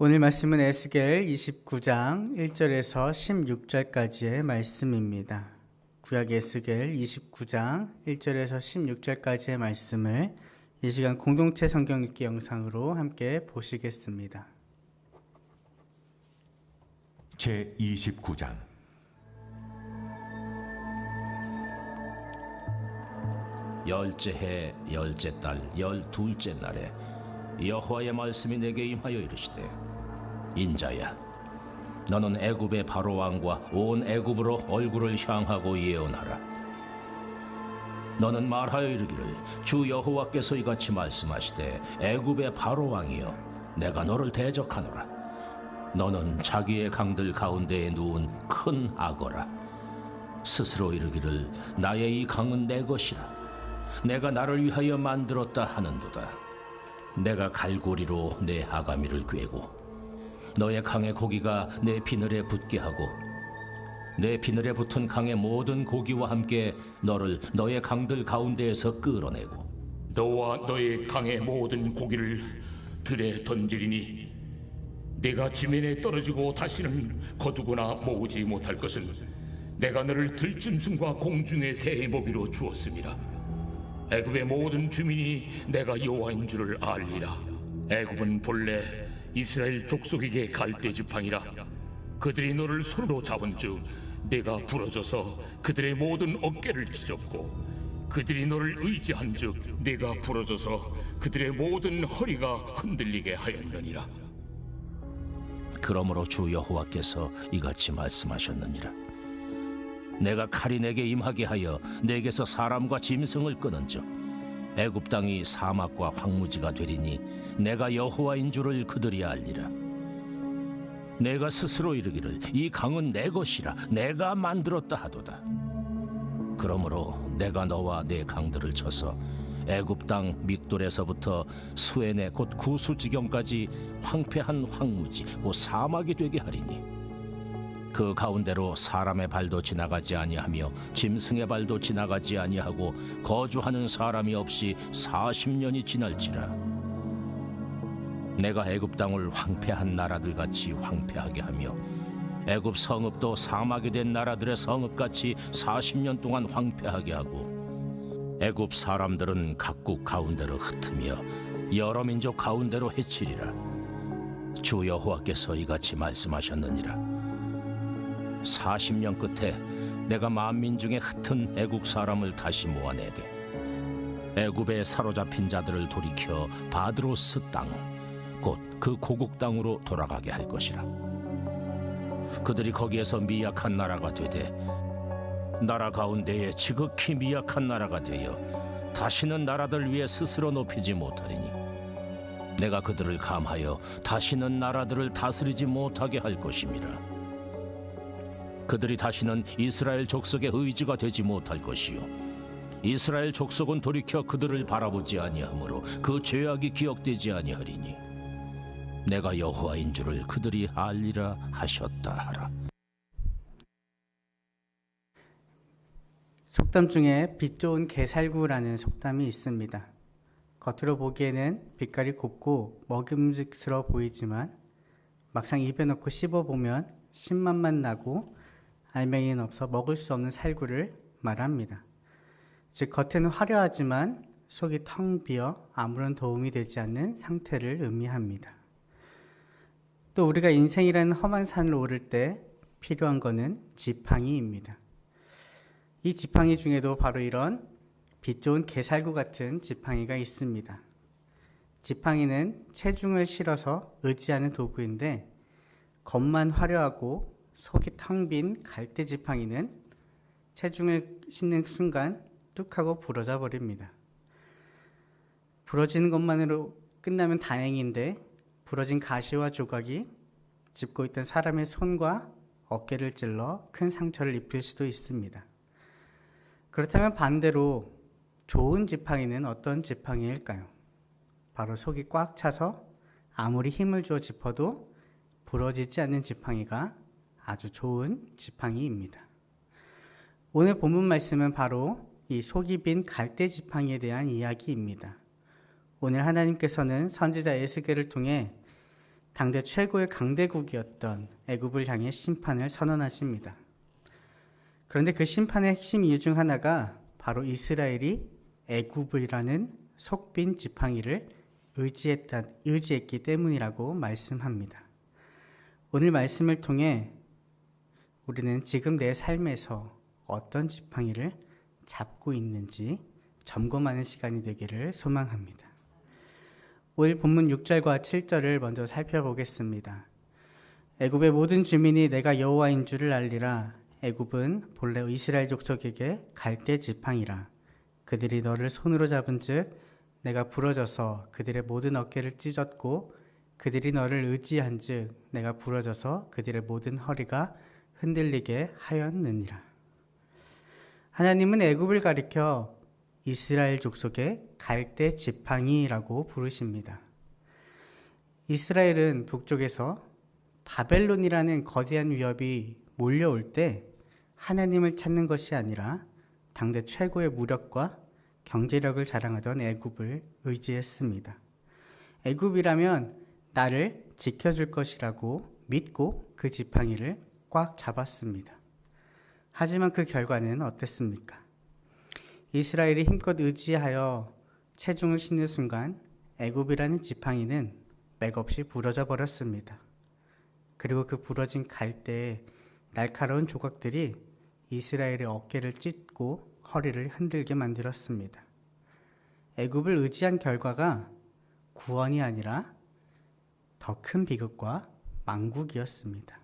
오늘 말씀은 에스겔 29장 1절에서 16절까지의 말씀입니다. 구약 에스겔 29장 1절에서 16절까지의 말씀을 이 시간 공동체 성경 읽기 영상으로 함께 보시겠습니다. 제29장 열째 해 열째 달 열둘째 날에 여호와의 말씀이 내게 임하여 이르시되 인자야, 너는 애굽의 바로 왕과 온 애굽으로 얼굴을 향하고 예언하라. 너는 말하여 이르기를 주 여호와께서 이같이 말씀하시되 애굽의 바로 왕이여, 내가 너를 대적하노라. 너는 자기의 강들 가운데에 누운 큰 악어라. 스스로 이르기를 나의 이 강은 내 것이라. 내가 나를 위하여 만들었다 하는도다. 내가 갈고리로 내 아가미를 꿰고 너의 강의 고기가 내 비늘에 붙게 하고 내 비늘에 붙은 강의 모든 고기와 함께 너를 너의 강들 가운데에서 끌어내고 너와 너의 강의 모든 고기를 들에 던지리니 네가 지면에 떨어지고 다시는 거두거나 모으지 못할 것은 내가 너를 들짐승과 공중의 새의 먹이로 주었습니다. 애굽의 모든 주민이 내가 여호와인 줄을 알리라. 애굽은 본래 이스라엘 족속에게 갈대 지팡이라. 그들이 너를 손으로 잡은즉 내가 부러져서 그들의 모든 어깨를 찢었고, 그들이 너를 의지한즉 내가 부러져서 그들의 모든 허리가 흔들리게 하였느니라. 그러므로 주 여호와께서 이같이 말씀하셨느니라. 내가 칼이 내게 임하게 하여 내게서 사람과 짐승을 끄는즉 애굽 땅이 사막과 황무지가 되리니 내가 여호와인 줄을 그들이 알리라. 내가 스스로 이르기를 이 강은 내 것이라 내가 만들었다 하도다. 그러므로 내가 너와 내 강들을 쳐서 애굽 땅 믹돌에서부터 수에네 곧 구술지경까지 황폐한 황무지 곧 사막이 되게 하리니 그 가운데로 사람의 발도 지나가지 아니하며 짐승의 발도 지나가지 아니하고 거주하는 사람이 없이 40년이 지날지라. 내가 애굽 땅을 황폐한 나라들 같이 황폐하게 하며 애굽 성읍도 사막이 된 나라들의 성읍같이 40년 동안 황폐하게 하고 애굽 사람들은 각국 가운데로 흩으며 여러 민족 가운데로 해치리라. 주 여호와께서 이같이 말씀하셨느니라. 40년 끝에 내가 만민 중에 흩은 애국 사람을 다시 모아내되 애굽에 사로잡힌 자들을 돌이켜 바드로스 땅 곧 그 고국 땅으로 돌아가게 할 것이라. 그들이 거기에서 미약한 나라가 되되 나라 가운데에 지극히 미약한 나라가 되어 다시는 나라들 위에 스스로 높이지 못하리니 내가 그들을 감하여 다시는 나라들을 다스리지 못하게 할 것임이라. 그들이 다시는 이스라엘 족속의 의지가 되지 못할 것이요 이스라엘 족속은 돌이켜 그들을 바라보지 아니하므로 그 죄악이 기억되지 아니하리니 내가 여호와인 줄을 그들이 알리라 하셨다 하라. 속담 중에 빛 좋은 게살구라는 속담이 있습니다. 겉으로 보기에는 빛깔이 곱고 먹음직스러워 보이지만 막상 입에 넣고 씹어보면 신맛만 나고 알맹이는 없어 먹을 수 없는 살구를 말합니다. 즉 겉에는 화려하지만 속이 텅 비어 아무런 도움이 되지 않는 상태를 의미합니다. 또 우리가 인생이라는 험한 산을 오를 때 필요한 것은 지팡이입니다. 이 지팡이 중에도 바로 이런 빛 좋은 게살구 같은 지팡이가 있습니다. 지팡이는 체중을 실어서 의지하는 도구인데 겉만 화려하고 속이 텅 빈 갈대 지팡이는 체중을 싣는 순간 뚝 하고 부러져 버립니다. 부러지는 것만으로 끝나면 다행인데 부러진 가시와 조각이 짚고 있던 사람의 손과 어깨를 찔러 큰 상처를 입힐 수도 있습니다. 그렇다면 반대로 좋은 지팡이는 어떤 지팡이일까요? 바로 속이 꽉 차서 아무리 힘을 주어 짚어도 부러지지 않는 지팡이가 아주 좋은 지팡이입니다. 오늘 본문 말씀은 바로 이 속이 빈 갈대 지팡이에 대한 이야기입니다. 오늘 하나님께서는 선지자 에스겔을 통해 당대 최고의 강대국이었던 애굽을 향해 심판을 선언하십니다. 그런데 그 심판의 핵심 이유 중 하나가 바로 애굽이라는 속빈 지팡이를 의지했기 때문이라고 말씀합니다. 오늘 말씀을 통해 우리는 지금 내 삶에서 어떤 지팡이를 잡고 있는지 점검하는 시간이 되기를 소망합니다. 오늘 본문 6절과 7절을 먼저 살펴보겠습니다. 애굽의 모든 주민이 내가 여호와인 줄을 알리라. 애굽은 본래 이스라엘 족속에게 갈대 지팡이라. 그들이 너를 손으로 잡은즉 내가 부러져서 그들의 모든 어깨를 찢었고 그들이 너를 의지한즉 내가 부러져서 그들의 모든 허리가 흔들리게 하였느니라. 하나님은 애굽을 가리켜 이스라엘 족속의 갈대 지팡이라고 부르십니다. 이스라엘은 북쪽에서 바벨론이라는 거대한 위협이 몰려올 때 하나님을 찾는 것이 아니라 당대 최고의 무력과 경제력을 자랑하던 애굽을 의지했습니다. 애굽이라면 나를 지켜줄 것이라고 믿고 그 지팡이를 꽉 잡았습니다. 하지만 그 결과는 어땠습니까? 이스라엘이 힘껏 의지하여 체중을 싣는 순간 애굽이라는 지팡이는 맥없이 부러져 버렸습니다. 그리고 그 부러진 갈대의 날카로운 조각들이 이스라엘의 어깨를 찢고 허리를 흔들게 만들었습니다. 애굽을 의지한 결과가 구원이 아니라 더 큰 비극과 망국이었습니다.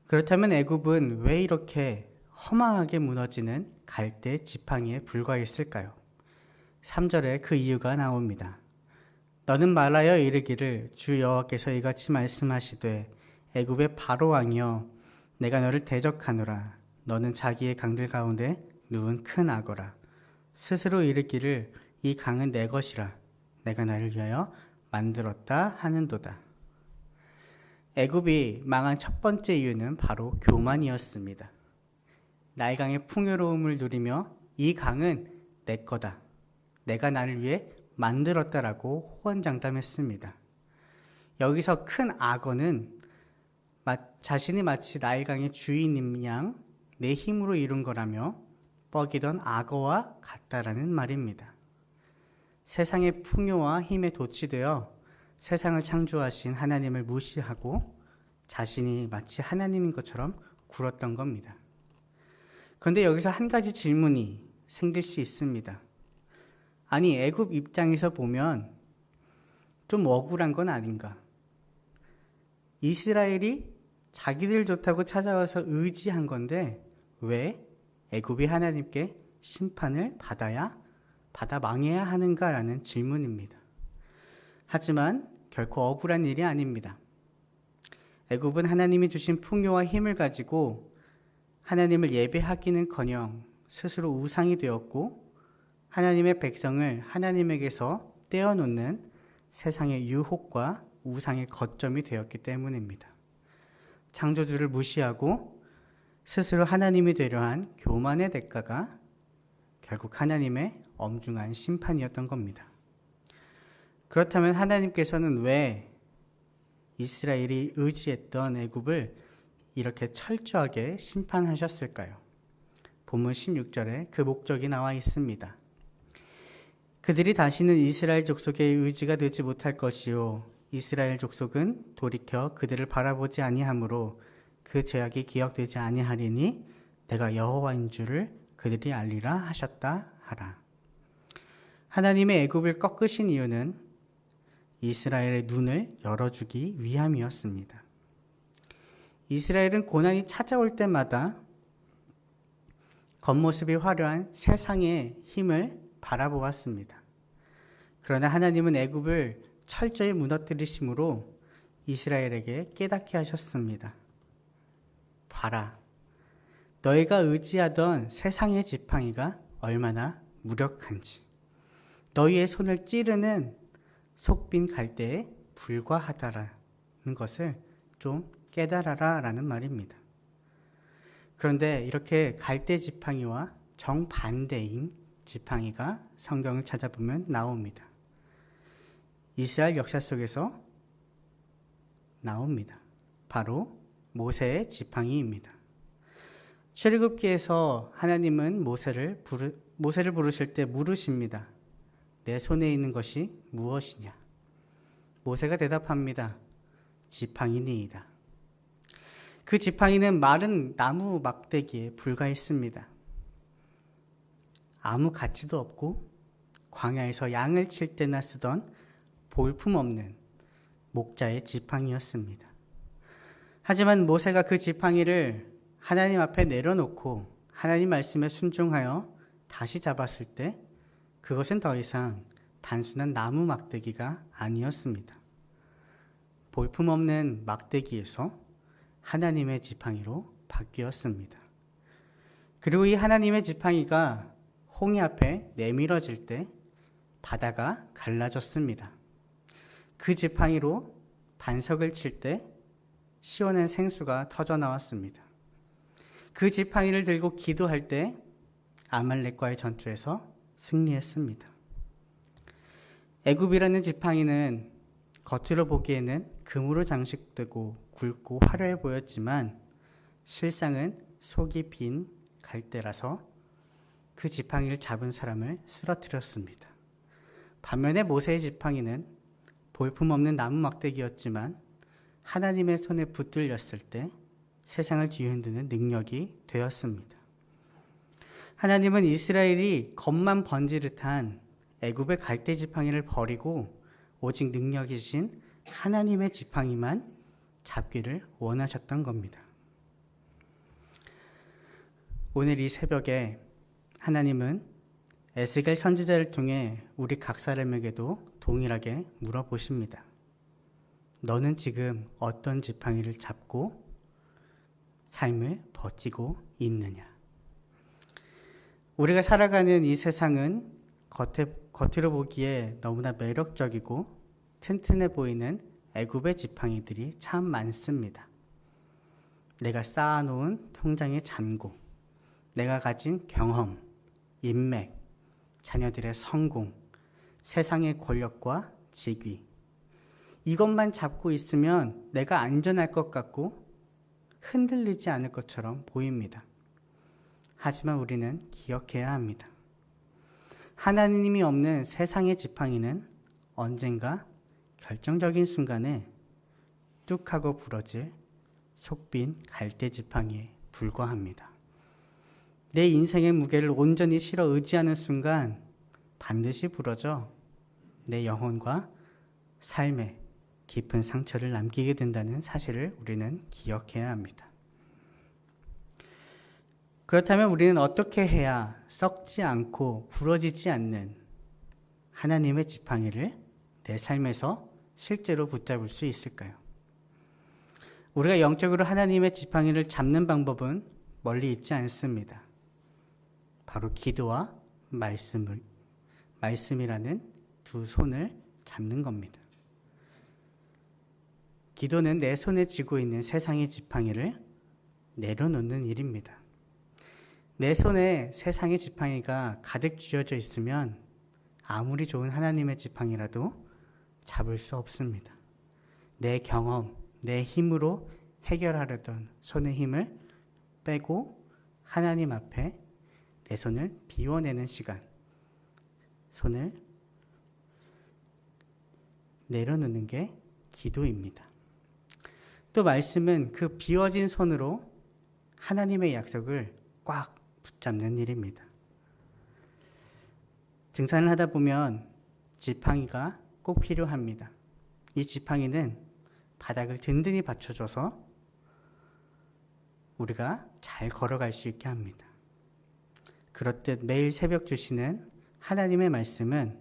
그렇다면 애굽은 왜 이렇게 허망하게 무너지는 갈대 지팡이에 불과했을까요? 3절에 그 이유가 나옵니다. 너는 말하여 이르기를 주 여호와께서 이같이 말씀하시되 애굽의 바로 왕이여 내가 너를 대적하노라. 너는 자기의 강들 가운데 누운 큰 악어라. 스스로 이르기를 이 강은 내 것이라. 내가 나를 위하여 만들었다 하는도다. 애굽이 망한 첫 번째 이유는 바로 교만이었습니다. 나일강의 풍요로움을 누리며 이 강은 내 거다. 내가 나를 위해 만들었다라고 호언장담했습니다. 여기서 큰 악어는 자신이 마치 나일강의 주인인 양 내 힘으로 이룬 거라며 뻐기던 악어와 같다라는 말입니다. 세상의 풍요와 힘에 도취되어 세상을 창조하신 하나님을 무시하고 자신이 마치 하나님인 것처럼 굴었던 겁니다. 그런데 여기서 한 가지 질문이 생길 수 있습니다. 아니, 애굽 입장에서 보면 좀 억울한 건 아닌가? 이스라엘이 자기들 좋다고 찾아와서 의지한 건데 왜 애굽이 하나님께 심판을 받아 망해야 하는가라는 질문입니다. 하지만 결코 억울한 일이 아닙니다. 애굽은 하나님이 주신 풍요와 힘을 가지고 하나님을 예배하기는커녕 스스로 우상이 되었고 하나님의 백성을 하나님에게서 떼어놓는 세상의 유혹과 우상의 거점이 되었기 때문입니다. 창조주를 무시하고 스스로 하나님이 되려 한 교만의 대가가 결국 하나님의 엄중한 심판이었던 겁니다. 그렇다면 하나님께서는 왜 이스라엘이 의지했던 애굽을 이렇게 철저하게 심판하셨을까요? 본문 16절에 그 목적이 나와 있습니다. 그들이 다시는 이스라엘 족속의 의지가 되지 못할 것이요 이스라엘 족속은 돌이켜 그들을 바라보지 아니하므로 그 죄악이 기억되지 아니하리니 내가 여호와인 줄을 그들이 알리라 하셨다 하라. 하나님의 애굽을 꺾으신 이유는 이스라엘의 눈을 열어주기 위함이었습니다. 이스라엘은 고난이 찾아올 때마다 겉모습이 화려한 세상의 힘을 바라보았습니다. 그러나 하나님은 애굽을 철저히 무너뜨리심으로 이스라엘에게 깨닫게 하셨습니다. 봐라, 너희가 의지하던 세상의 지팡이가 얼마나 무력한지, 너희의 손을 찌르는 속빈 갈대에 불과하다라는 것을 좀 깨달아라 라는 말입니다. 그런데 이렇게 갈대 지팡이와 정반대인 지팡이가 성경을 찾아보면 나옵니다. 이스라엘 역사 속에서 나옵니다. 바로 모세의 지팡이입니다. 출애굽기에서 하나님은 모세를 부르실 때 물으십니다. 내 손에 있는 것이 무엇이냐? 모세가 대답합니다. 지팡이니이다. 그 지팡이는 마른 나무 막대기에 불과했습니다. 아무 가치도 없고 광야에서 양을 칠 때나 쓰던 볼품없는 목자의 지팡이였습니다. 하지만 모세가 그 지팡이를 하나님 앞에 내려놓고 하나님 말씀에 순종하여 다시 잡았을 때 그것은 더 이상 단순한 나무 막대기가 아니었습니다. 볼품없는 막대기에서 하나님의 지팡이로 바뀌었습니다. 그리고 이 하나님의 지팡이가 홍해 앞에 내밀어질 때 바다가 갈라졌습니다. 그 지팡이로 반석을 칠 때 시원한 생수가 터져 나왔습니다. 그 지팡이를 들고 기도할 때 아말렉과의 전투에서 승리했습니다. 애굽이라는 지팡이는 겉으로 보기에는 금으로 장식되고 굵고 화려해 보였지만 실상은 속이 빈 갈대라서 그 지팡이를 잡은 사람을 쓰러뜨렸습니다. 반면에 모세의 지팡이는 볼품없는 나무 막대기였지만 하나님의 손에 붙들렸을 때 세상을 뒤흔드는 능력이 되었습니다. 하나님은 이스라엘이 겁만 번지르한 애굽의 갈대 지팡이를 버리고 오직 능력이신 하나님의 지팡이만 잡기를 원하셨던 겁니다. 오늘 이 새벽에 하나님은 에스겔 선지자를 통해 우리 각 사람에게도 동일하게 물어보십니다. 너는 지금 어떤 지팡이를 잡고 삶을 버티고 있느냐? 우리가 살아가는 이 세상은 겉으로 보기에 너무나 매력적이고 튼튼해 보이는 애굽의 지팡이들이 참 많습니다. 내가 쌓아놓은 통장의 잔고, 내가 가진 경험, 인맥, 자녀들의 성공, 세상의 권력과 직위, 이것만 잡고 있으면 내가 안전할 것 같고 흔들리지 않을 것처럼 보입니다. 하지만 우리는 기억해야 합니다. 하나님이 없는 세상의 지팡이는 언젠가 결정적인 순간에 뚝 하고 부러질 속빈 갈대 지팡이에 불과합니다. 내 인생의 무게를 온전히 실어 의지하는 순간 반드시 부러져 내 영혼과 삶에 깊은 상처를 남기게 된다는 사실을 우리는 기억해야 합니다. 그렇다면 우리는 어떻게 해야 썩지 않고 부러지지 않는 하나님의 지팡이를 내 삶에서 실제로 붙잡을 수 있을까요? 우리가 영적으로 하나님의 지팡이를 잡는 방법은 멀리 있지 않습니다. 바로 기도와 말씀이라는 두 손을 잡는 겁니다. 기도는 내 손에 쥐고 있는 세상의 지팡이를 내려놓는 일입니다. 내 손에 세상의 지팡이가 가득 쥐어져 있으면 아무리 좋은 하나님의 지팡이라도 잡을 수 없습니다. 내 경험, 내 힘으로 해결하려던 손의 힘을 빼고 하나님 앞에 내 손을 비워내는 시간, 손을 내려놓는 게 기도입니다. 또 말씀은 그 비워진 손으로 하나님의 약속을 꽉 붙잡는 일입니다. 등산을 하다 보면 지팡이가 꼭 필요합니다. 이 지팡이는 바닥을 든든히 받쳐줘서 우리가 잘 걸어갈 수 있게 합니다. 그렇듯 매일 새벽 주시는 하나님의 말씀은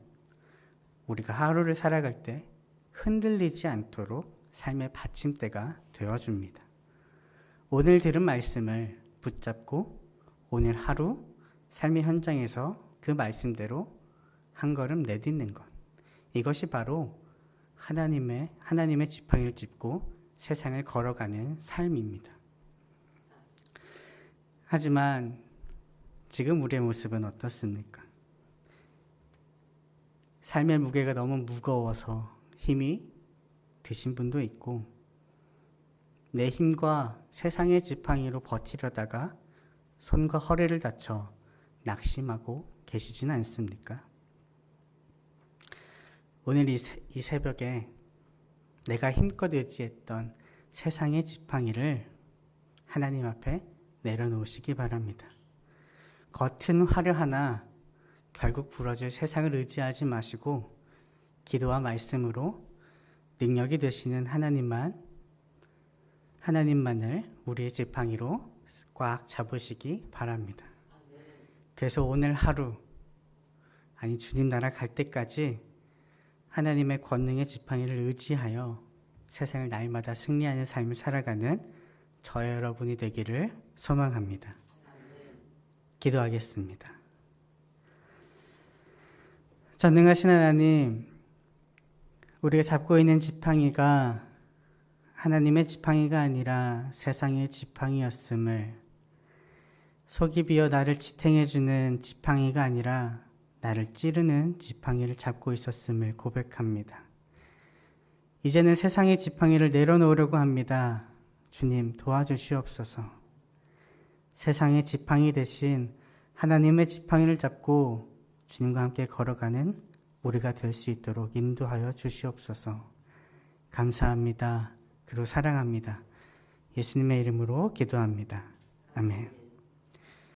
우리가 하루를 살아갈 때 흔들리지 않도록 삶의 받침대가 되어줍니다. 오늘 들은 말씀을 붙잡고 오늘 하루 삶의 현장에서 그 말씀대로 한 걸음 내딛는 것, 이것이 바로 하나님의 지팡이를 짚고 세상을 걸어가는 삶입니다. 하지만 지금 우리의 모습은 어떻습니까? 삶의 무게가 너무 무거워서 힘이 드신 분도 있고 내 힘과 세상의 지팡이로 버티려다가 손과 허리를 다쳐 낙심하고 계시진 않습니까? 오늘 이 새벽에 내가 힘껏 의지했던 세상의 지팡이를 하나님 앞에 내려놓으시기 바랍니다. 겉은 화려하나 결국 부러질 세상을 의지하지 마시고 기도와 말씀으로 능력이 되시는 하나님만을 우리의 지팡이로 꽉 잡으시기 바랍니다. 그래서 오늘 하루, 아니 주님 나라 갈 때까지 하나님의 권능의 지팡이를 의지하여 세상을 날마다 승리하는 삶을 살아가는 저와 여러분이 되기를 소망합니다. 기도하겠습니다. 전능하신 하나님, 우리가 잡고 있는 지팡이가 하나님의 지팡이가 아니라 세상의 지팡이였음을, 속이 비어 나를 지탱해주는 지팡이가 아니라 나를 찌르는 지팡이를 잡고 있었음을 고백합니다. 이제는 세상의 지팡이를 내려놓으려고 합니다. 주님 도와주시옵소서. 세상의 지팡이 대신 하나님의 지팡이를 잡고 주님과 함께 걸어가는 우리가 될 수 있도록 인도하여 주시옵소서. 감사합니다. 그리고 사랑합니다. 예수님의 이름으로 기도합니다. 아멘.